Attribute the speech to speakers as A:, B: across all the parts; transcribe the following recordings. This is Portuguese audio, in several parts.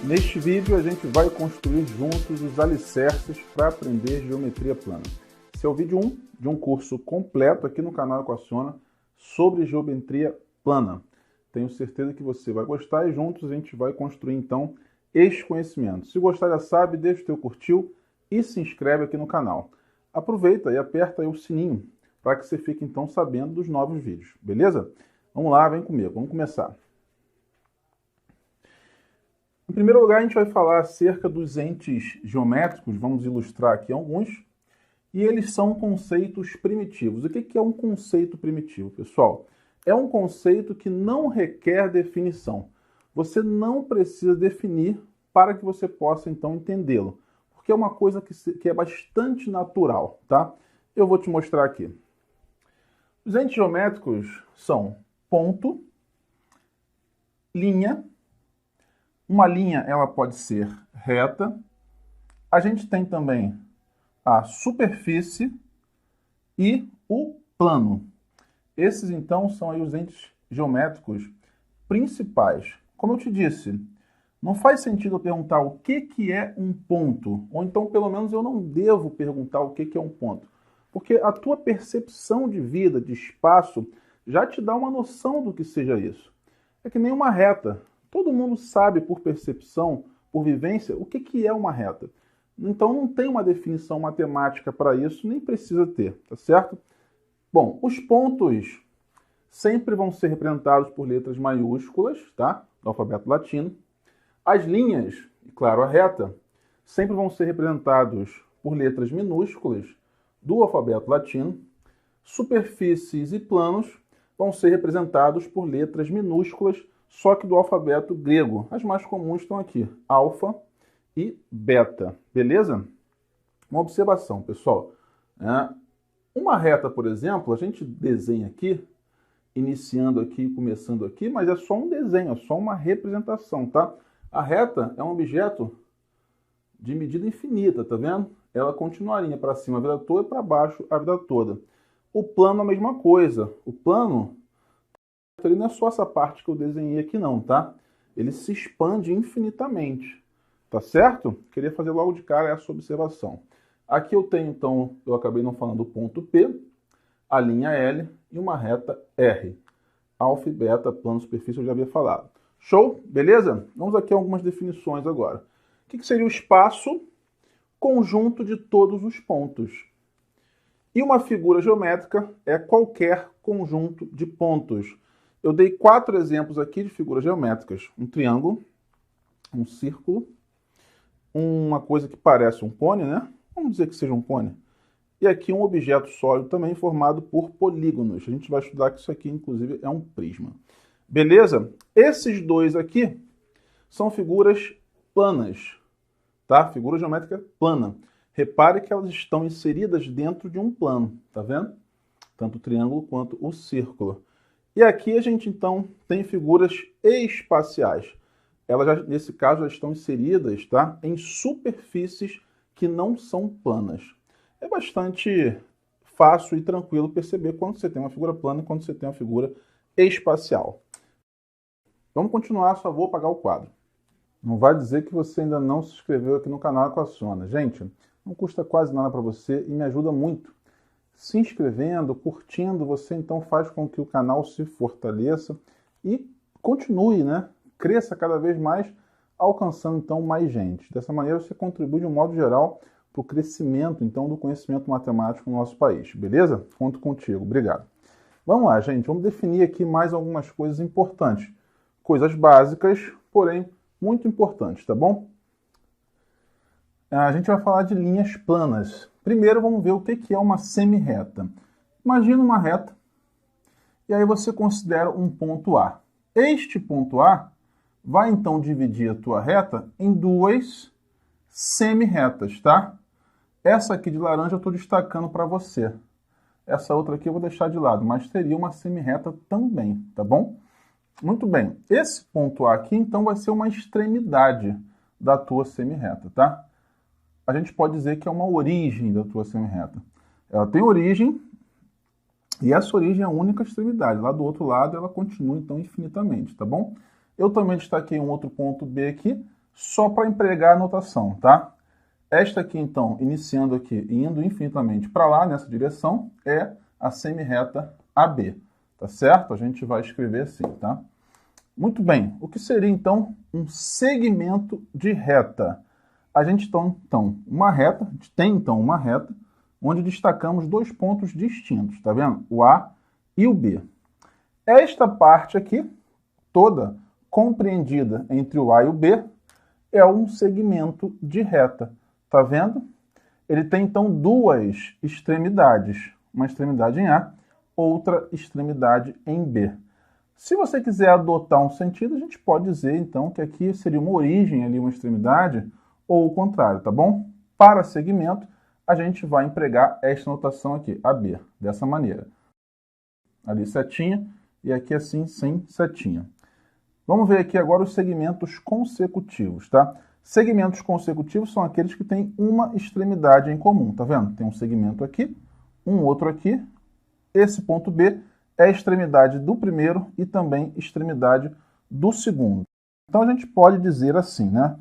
A: Neste vídeo a gente vai construir juntos os alicerces para aprender geometria plana. Esse é o vídeo 1 de um curso completo aqui no canal Equaciona sobre geometria plana. Tenho certeza que você vai gostar e juntos a gente vai construir então este conhecimento. Se gostar já sabe, deixa o teu curtir e se inscreve aqui no canal. Aproveita e aperta aí o sininho para que você fique então sabendo dos novos vídeos, beleza? Vamos lá, vem comigo, vamos começar. Em primeiro lugar, a gente vai falar acerca dos entes geométricos, vamos ilustrar aqui alguns, e eles são conceitos primitivos. O que é um conceito primitivo, pessoal? É um conceito que não requer definição. Você não precisa definir para que você possa, então, entendê-lo, porque é uma coisa que é bastante natural, tá? Eu vou te mostrar aqui. Os entes geométricos são ponto, linha. Uma linha ela pode ser reta. A gente tem também a superfície e o plano. Esses, então, são aí os entes geométricos principais. Como eu te disse, não faz sentido eu perguntar o que é um ponto, ou então, pelo menos, eu não devo perguntar o que é um ponto, porque a tua percepção de vida, de espaço, já te dá uma noção do que seja isso. É que nem uma reta. Todo mundo sabe, por percepção, por vivência, o que é uma reta. Então, não tem uma definição matemática para isso, nem precisa ter, tá certo? Bom, os pontos sempre vão ser representados por letras maiúsculas, tá? Do alfabeto latino. As linhas, e claro, a reta, sempre vão ser representados por letras minúsculas do alfabeto latino. Superfícies e planos vão ser representados por letras minúsculas, só que do alfabeto grego. As mais comuns estão aqui, alfa e beta, beleza? Uma observação, pessoal. Uma reta, por exemplo, a gente desenha aqui, iniciando aqui, começando aqui, mas é só um desenho, é só uma representação, tá? A reta é um objeto de medida infinita, tá vendo? Ela continuaria para cima a vida toda e para baixo a vida toda. O plano é a mesma coisa. O plano, ele não é só essa parte que eu desenhei aqui não, tá? Ele se expande infinitamente, tá certo? Queria fazer logo de cara essa observação. Aqui eu tenho, então, eu acabei não falando o ponto P, a linha L e uma reta R. Alfa e beta, plano, superfície, eu já havia falado. Show? Beleza? Vamos aqui a algumas definições agora. O que seria o espaço? Conjunto de todos os pontos. E uma figura geométrica é qualquer conjunto de pontos. Eu dei 4 exemplos aqui de figuras geométricas. Um triângulo, um círculo, uma coisa que parece um cone, né? Vamos dizer que seja um cone. E aqui um objeto sólido também formado por polígonos. A gente vai estudar que isso aqui, inclusive, é um prisma. Beleza? Esses dois aqui são figuras planas, tá? Figura geométrica plana. Repare que elas estão inseridas dentro de um plano, tá vendo? Tanto o triângulo quanto o círculo. E aqui a gente, então, tem figuras espaciais. Elas, nesse caso, já estão inseridas, tá, em superfícies que não são planas. É bastante fácil e tranquilo perceber quando você tem uma figura plana e quando você tem uma figura espacial. Vamos continuar, só vou apagar o quadro. Não vai dizer que você ainda não se inscreveu aqui no canal Equaciona. Gente, não custa quase nada para você e me ajuda muito. Se inscrevendo, curtindo, você então faz com que o canal se fortaleça e continue, né? Cresça cada vez mais, alcançando então mais gente. Dessa maneira você contribui de um modo geral para o crescimento então do conhecimento matemático no nosso país, beleza? Conto contigo, obrigado. Vamos lá, gente, vamos definir aqui mais algumas coisas importantes. Coisas básicas, porém muito importantes, tá bom? A gente vai falar de linhas planas. Primeiro vamos ver o que é uma semi-reta. Imagina uma reta e aí você considera um ponto A. Este ponto A vai então dividir a tua reta em duas semi-retas, tá? Essa aqui de laranja eu estou destacando para você. Essa outra aqui eu vou deixar de lado, mas teria uma semi-reta também, tá bom? Muito bem. Esse ponto A aqui então vai ser uma extremidade da tua semi-reta, tá? A gente pode dizer que é uma origem da tua semi-reta. Ela tem origem e essa origem é a única extremidade. Lá do outro lado ela continua então infinitamente, tá bom? Eu também destaquei um outro ponto B aqui, só para empregar a notação, tá? Esta aqui, então, iniciando aqui e indo infinitamente para lá, nessa direção, é a semirreta AB, tá certo? A gente vai escrever assim, tá? Muito bem. O que seria, então, um segmento de reta? A gente tem, então, uma reta, onde destacamos dois pontos distintos, tá vendo? O A e o B. Esta parte aqui, toda compreendida entre o A e o B, é um segmento de reta, tá vendo? Ele tem, então, duas extremidades, uma extremidade em A, outra extremidade em B. Se você quiser adotar um sentido, a gente pode dizer, então, que aqui seria uma origem, ali uma extremidade, ou o contrário, tá bom? Para segmento, a gente vai empregar esta notação aqui, AB, dessa maneira. Ali setinha, e aqui assim, sem setinha. Vamos ver aqui agora os segmentos consecutivos, tá? Segmentos consecutivos são aqueles que têm uma extremidade em comum, tá vendo? Tem um segmento aqui, um outro aqui. Esse ponto B é a extremidade do primeiro e também extremidade do segundo. Então a gente pode dizer assim, né?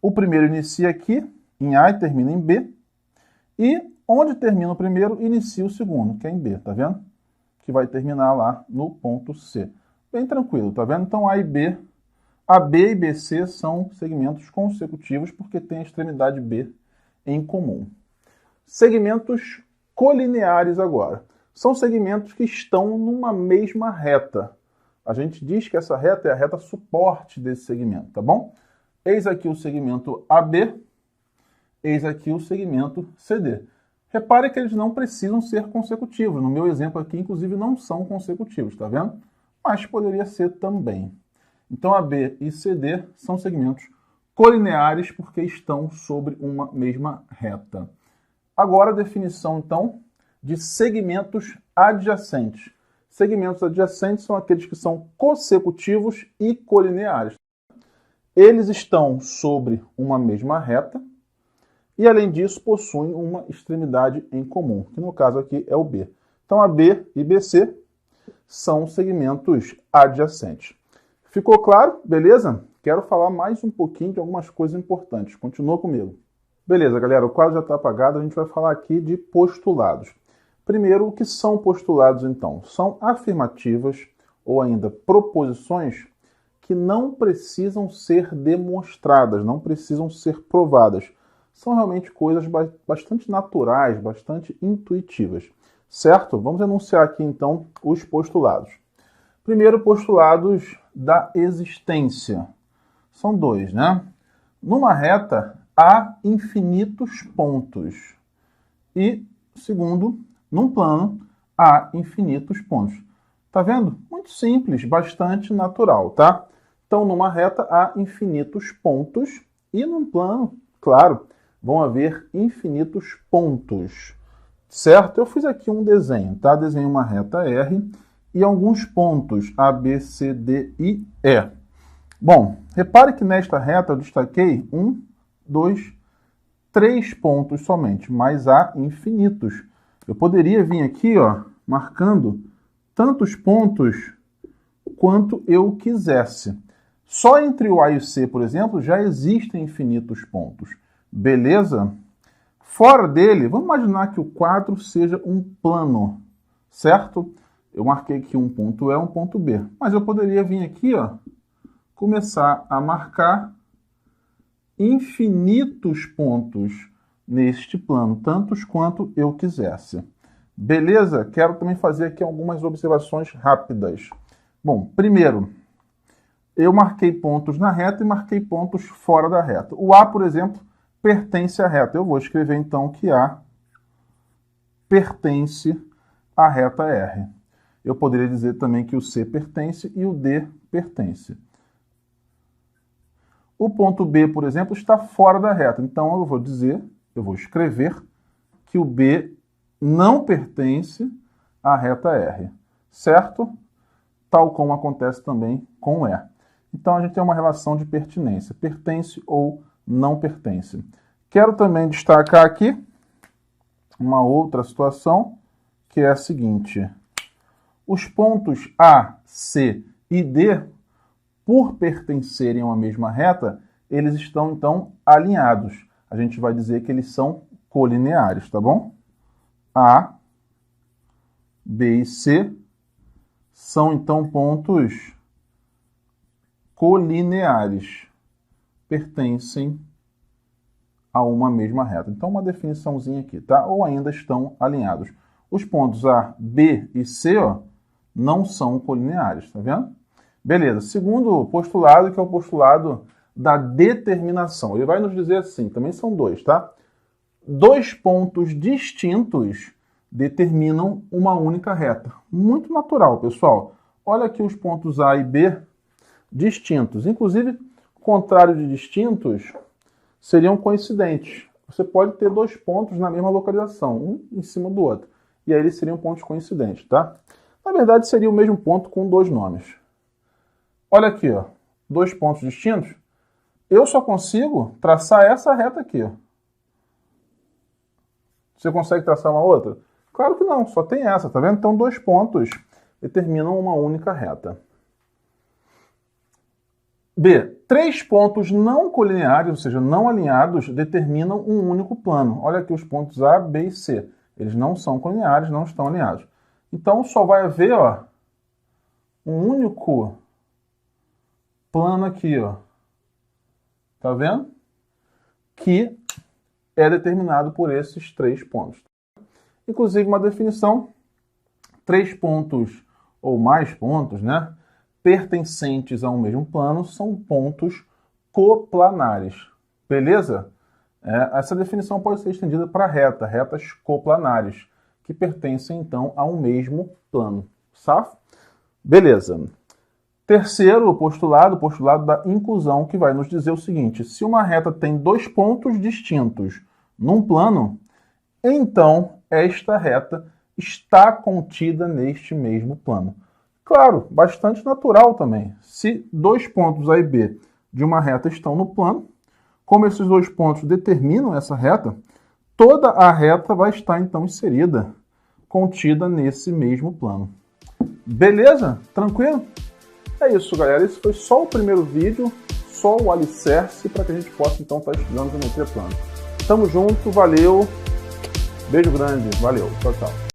A: O primeiro inicia aqui, em A, e termina em B. E onde termina o primeiro, inicia o segundo, que é em B, tá vendo? Que vai terminar lá no ponto C. Bem tranquilo, tá vendo? Então A e B, AB e BC são segmentos consecutivos porque tem a extremidade B em comum. Segmentos colineares agora. São segmentos que estão numa mesma reta. A gente diz que essa reta é a reta suporte desse segmento, tá bom? Eis aqui o segmento AB, eis aqui o segmento CD. Repare que eles não precisam ser consecutivos. No meu exemplo aqui, inclusive, não são consecutivos, tá vendo? Mas poderia ser também. Então, AB e CD são segmentos colineares porque estão sobre uma mesma reta. Agora, a definição, então, de segmentos adjacentes. Segmentos adjacentes são aqueles que são consecutivos e colineares. Eles estão sobre uma mesma reta e, além disso, possuem uma extremidade em comum, que no caso aqui é o B. Então, AB e BC são segmentos adjacentes. Ficou claro? Beleza? Quero falar mais um pouquinho de algumas coisas importantes. Continua comigo. Beleza, galera, o quadro já está apagado, a gente vai falar aqui de postulados. Primeiro, o que são postulados, então? São afirmativas ou ainda proposições que não precisam ser demonstradas, não precisam ser provadas. São realmente coisas bastante naturais, bastante intuitivas. Certo? Vamos enunciar aqui, então, os postulados. Primeiro, postulados da existência. São dois, né? Numa reta, há infinitos pontos. E, segundo, num plano, há infinitos pontos. Tá vendo? Muito simples, bastante natural, tá? Então, numa reta, há infinitos pontos. E num plano, claro, vão haver infinitos pontos. Certo? Eu fiz aqui um desenho, tá? Desenhei uma reta R e alguns pontos A, B, C, D e E. Bom, repare que nesta reta eu destaquei 1, 2, 3 pontos somente, mas há infinitos. Eu poderia vir aqui, ó, marcando tantos pontos quanto eu quisesse. Só entre o A e o C, por exemplo, já existem infinitos pontos. Beleza? Fora dele, vamos imaginar que o 4 seja um plano, certo? Eu marquei aqui um ponto E, um ponto B. Mas eu poderia vir aqui, ó, começar a marcar infinitos pontos neste plano, tantos quanto eu quisesse. Beleza? Quero também fazer aqui algumas observações rápidas. Bom, primeiro, eu marquei pontos na reta e marquei pontos fora da reta. O A, por exemplo, pertence à reta. Eu vou escrever, então, que A pertence à reta R. Eu poderia dizer também que o C pertence e o D pertence. O ponto B, por exemplo, está fora da reta. Então, eu vou escrever que o B não pertence à reta R. Certo? Tal como acontece também com o E. Então, a gente tem uma relação de pertinência. Pertence ou não pertence. Quero também destacar aqui uma outra situação, que é a seguinte. Os pontos A, C e D, por pertencerem a uma mesma reta, eles estão, então, alinhados. A gente vai dizer que eles são colineares, tá bom? A, B e C são, então, pontos colineares. Pertencem a uma mesma reta. Então, uma definiçãozinha aqui, tá? Ou ainda estão alinhados. Os pontos A, B e C, ó, não são colineares, tá vendo? Beleza. Segundo postulado, que é o postulado da determinação. Ele vai nos dizer assim, também são dois, tá? Dois pontos distintos determinam uma única reta. Muito natural, pessoal. Olha aqui os pontos A e B distintos. Inclusive, o contrário de distintos seriam coincidentes. Você pode ter dois pontos na mesma localização, um em cima do outro. E aí eles seriam pontos coincidentes, tá? Na verdade, seria o mesmo ponto com dois nomes. Olha aqui, ó, dois pontos distintos. Eu só consigo traçar essa reta aqui, ó. Você consegue traçar uma outra? Claro que não, só tem essa, tá vendo? Então, dois pontos determinam uma única reta. B. Três pontos não colineares, ou seja, não alinhados, determinam um único plano. Olha aqui os pontos A, B e C. Eles não são colineares, não estão alinhados. Então, só vai haver, ó, um único plano aqui, ó. Tá vendo? Que é determinado por esses três pontos. Inclusive, uma definição, três pontos ou mais pontos, né, pertencentes a um mesmo plano são pontos coplanares. Beleza? Essa definição pode ser estendida para retas coplanares, que pertencem, então, a um mesmo plano. Safo? Beleza. Terceiro postulado, o postulado da inclusão, que vai nos dizer o seguinte: se uma reta tem dois pontos distintos num plano, então esta reta está contida neste mesmo plano. Claro, bastante natural também. Se dois pontos A e B de uma reta estão no plano, como esses dois pontos determinam essa reta, toda a reta vai estar, então, inserida, contida nesse mesmo plano. Beleza? Tranquilo? É isso, galera. Esse foi só o primeiro vídeo, só o alicerce para que a gente possa, então, estar estudando geometria plana. Tamo junto, valeu, beijo grande, valeu, tchau, tchau.